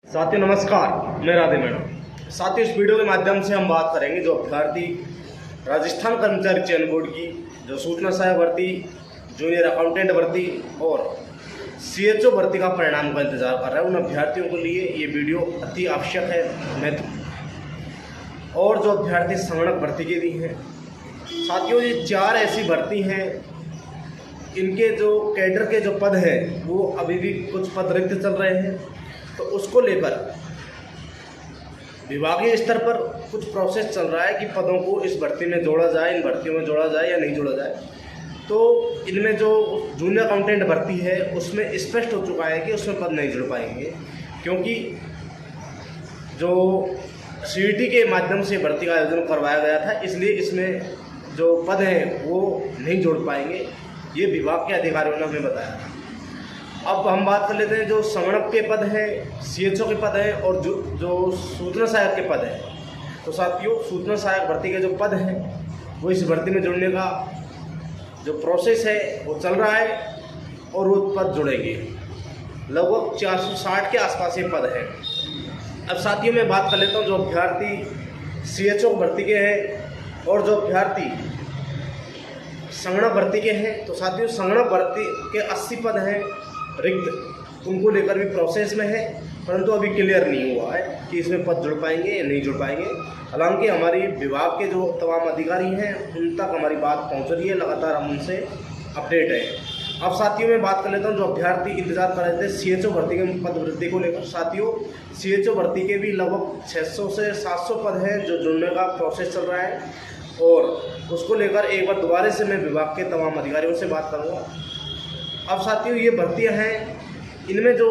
साथियों नमस्कार, मैं राधे मैडम। साथियों इस वीडियो के माध्यम से हम बात करेंगे जो अभ्यर्थी राजस्थान कर्मचारी चयन बोर्ड की जो सूचना सहायक भर्ती, जूनियर अकाउंटेंट भर्ती और सीएचओ भर्ती का परिणाम का इंतजार कर रहे हैं, उन अभ्यर्थियों के लिए ये वीडियो अति आवश्यक है, महत्व। और जो अभ्यर्थी संगणक भर्ती के भी हैं साथियों, ये 4 ऐसी भर्ती हैं, इनके जो कैडर के जो पद हैं वो अभी भी कुछ पद रिक्त चल रहे हैं, तो उसको लेकर विभागीय स्तर पर कुछ प्रोसेस चल रहा है कि पदों को इस भर्ती में जोड़ा जाए, इन भर्तियों में जोड़ा जाए या नहीं जोड़ा जाए। तो इनमें जो जूनियर अकाउंटेंट भर्ती है उसमें स्पष्ट हो चुका है कि उसमें पद नहीं जुड़ पाएंगे, क्योंकि जो सीईटी के माध्यम से भर्ती का आयोजन करवाया गया था, इसलिए इसमें जो पद हैं वो नहीं जोड़ पाएंगे, ये विभाग के अधिकारियों ने हमें बताया था। अब हम बात कर लेते हैं जो संगणक के पद हैं, सीएचओ के पद हैं और जो सूचना सहायक के पद हैं। तो साथियों सूचना सहायक भर्ती के जो पद हैं वो इस भर्ती में जुड़ने का जो प्रोसेस है वो चल रहा है और वो पद जुड़ेंगे। लगभग 460 के आसपास ये पद हैं। अब साथियों मैं बात कर लेता हूँ जो अभ्यर्थी सीएचओ भर्ती के हैं और जो अभ्यर्थी संगणक भर्ती के हैं। तो साथियों संगणक भर्ती के 80 पद हैं रिक्त, उनको लेकर भी प्रोसेस में है, परंतु अभी क्लियर नहीं हुआ है कि इसमें पद जुड़ पाएंगे या नहीं जुड़ पाएंगे। हालांकि हमारी विभाग के जो तमाम अधिकारी हैं उन तक हमारी बात पहुंच रही है, लगातार हम उनसे अपडेट है। अब साथियों मैं बात कर लेता हूं जो अभ्यर्थी इंतजार कर रहे थे सीएचओ भर्ती के पद वृद्धि को लेकर। साथियों सीएचओ भर्ती के भी लगभग 600 से 700 पद हैं जो जुड़ने का प्रोसेस चल रहा है, और उसको लेकर एक बार दोबारा से मैं विभाग के तमाम अधिकारियों से बात करूँगा। अब साथियों ये भर्तियां हैं, इनमें जो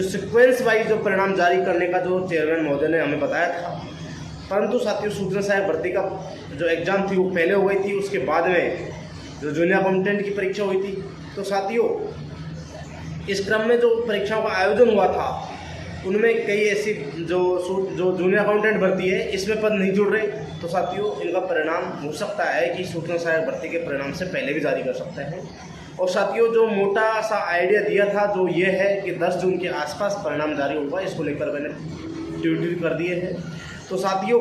सीक्वेंस वाइज जो परिणाम जारी करने का जो चेयरमैन महोदय ने हमें बताया था, परंतु साथियों सूचना सहायक भर्ती का जो एग्ज़ाम थी वो पहले हो गई थी, उसके बाद में जो जूनियर अकाउंटेंट की परीक्षा हुई थी। तो साथियों इस क्रम में जो परीक्षाओं का आयोजन हुआ था उनमें कई ऐसी जो जूनियर अकाउंटेंट भर्ती है इसमें पद नहीं जुड़ रहे। तो साथियों इनका परिणाम हो सकता है कि सूचना सहायक भर्ती के परिणाम से पहले भी जारी कर सकते हैं। और साथियों जो मोटा सा आइडिया दिया था जो ये है कि 10 जून के आसपास परिणाम जारी होगा, इसको लेकर मैंने ट्वीट कर दिए हैं। तो साथियों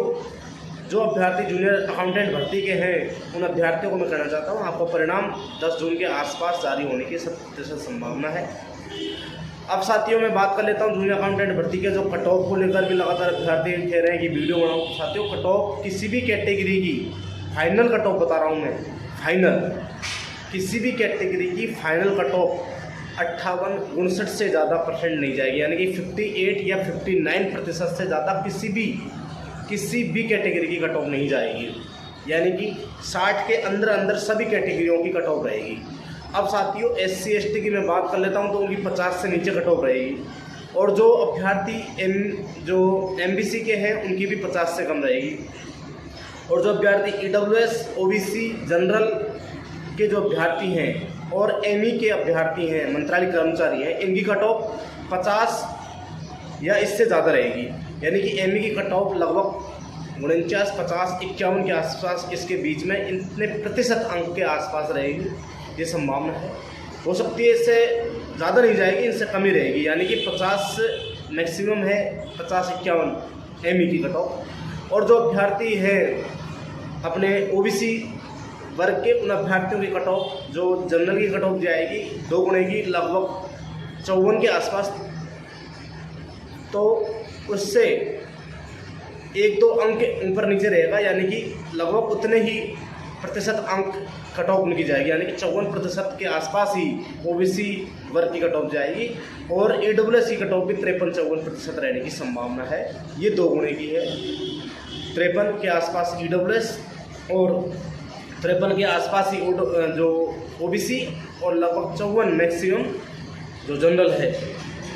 जो अभ्यर्थी जूनियर अकाउंटेंट भर्ती के हैं उन अभ्यर्थियों को मैं कहना चाहता हूँ आपका परिणाम 10 जून के आसपास जारी होने की 100% संभावना है। अब साथियों मैं बात कर लेता हूँ जूनियर अकाउंटेंट भर्ती के जो कट ऑफ को लेकर भी लगातार अभ्यर्थी कह रहे हैं कि वीडियो बनाओ। साथियों कट ऑफ किसी भी कैटेगरी की फाइनल कट ऑफ बता रहा हूँ मैं, फाइनल किसी भी कैटेगरी की फाइनल कट ऑफ 58-59 से ज़्यादा परसेंट नहीं जाएगी, यानी कि 58 या 59% से ज़्यादा किसी भी कैटेगरी की कट ऑफ नहीं जाएगी, यानी कि 60 के अंदर सभी कैटेगरियों की कट ऑफ रहेगी। अब साथियों SC ST की मैं बात कर लेता हूं तो उनकी 50 से नीचे कट ऑफ रहेगी, और जो अभ्यर्थी जो MBC के हैं उनकी भी 50 से कम रहेगी, और जो अभ्यर्थी EWS OBC जनरल के जो अभ्यर्थी हैं और ME के अभ्यर्थी हैं, मंत्रालय कर्मचारी हैं, इनकी कट ऑफ 50 या इससे ज़्यादा रहेगी, यानी कि ME की कट ऑफ लगभग 49, 50, 51 के आसपास, इसके बीच में इतने प्रतिशत अंक के आसपास रहेगी, ये संभावना है। हो सकती है इससे ज़्यादा नहीं जाएगी, इससे कम ही रहेगी, यानी कि 50 मैक्सिमम है, 50-51 ME की कट ऑफ। और जो अभ्यर्थी है अपने OBC वर्ग के उन अभ्यर्थियों की कट ऑफ जो जनरल की कट ऑफ जाएगी 2 गुणे की, लगभग 54 के आसपास, तो उससे 1-2 अंक ऊपर नीचे रहेगा, यानी कि लगभग उतने ही प्रतिशत अंक कट ऑफ उनकी जाएगी, यानी कि 54% के आसपास ही OBC वर्ग की कट ऑफ जाएगी, और EWS की कट ऑफ भी 53-54% रहने की संभावना है। ये 2 गुणे की है, 53 के आसपास EWS और 53 के आसपास ही जो OBC, और लगभग 54 मैक्सिमम जो जनरल है,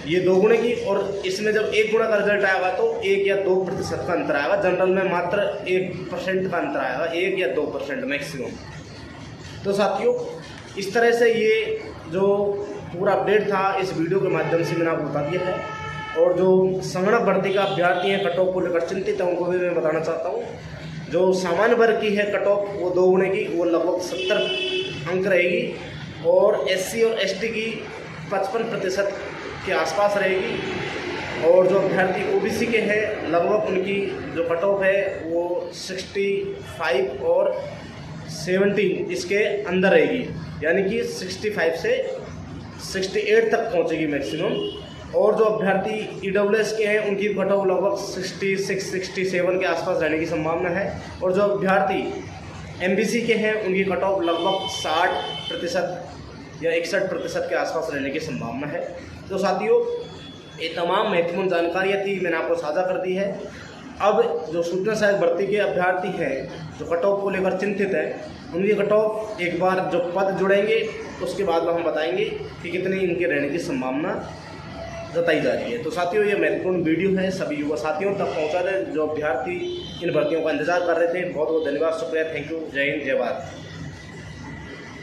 ये 2 गुणे की। और इसमें जब 1 गुणा का रिजल्ट आएगा तो 1 या 2% का अंतर आएगा, जनरल में मात्र 1% का अंतर आएगा, 1 या 2% मैक्सिमम। तो साथियों इस तरह से ये जो पूरा अपडेट था इस वीडियो के माध्यम से मैंने आपको बता दिया है। और जो संगणक भर्ती का अभ्यर्थी हैं कट ऑफ को लेकर चिंतित है उनको भी मैं बताना चाहता हूँ। जो सामान्य वर्ग की है कट ऑफ वो 2 गुणे की, वो लगभग 70 अंक रहेगी, और SC और ST की 55% के आसपास रहेगी, और और जो अभ्यर्थी ओबीसी के हैं लगभग उनकी जो कट ऑफ है वो 65 और 17 इसके अंदर रहेगी, यानी कि 65 से 68 तक पहुंचेगी मैक्सिमम। और जो अभ्यर्थी ईडब्ल्यूएस के हैं उनकी कट ऑफ लगभग 66 67 के आसपास रहने की संभावना है। और जो अभ्यर्थी एमबीसी के हैं उनकी कट ऑफ लगभग 60% या 61% के आसपास रहने की संभावना है। तो साथियों, ये तमाम महत्वपूर्ण जानकारियाँ थी, मैंने आपको साझा कर दी है। अब जो सूचना सहायक भर्ती के अभ्यर्थी हैं जो कट ऑफ को लेकर चिंतित हैं, उनकी कट ऑफ एक बार जो पद जुड़ेंगे उसके बाद हम बताएंगे कि कितनी इनके रहने की संभावना जताई जा रही है। तो साथियों, ये महत्वपूर्ण वीडियो है, सभी युवा साथियों तक पहुँचा दें जो अभ्यर्थी इन भर्तियों का इंतजार कर रहे थे। बहुत बहुत धन्यवाद, शुक्रिया, थैंक यू, जय हिंद, जय भारत।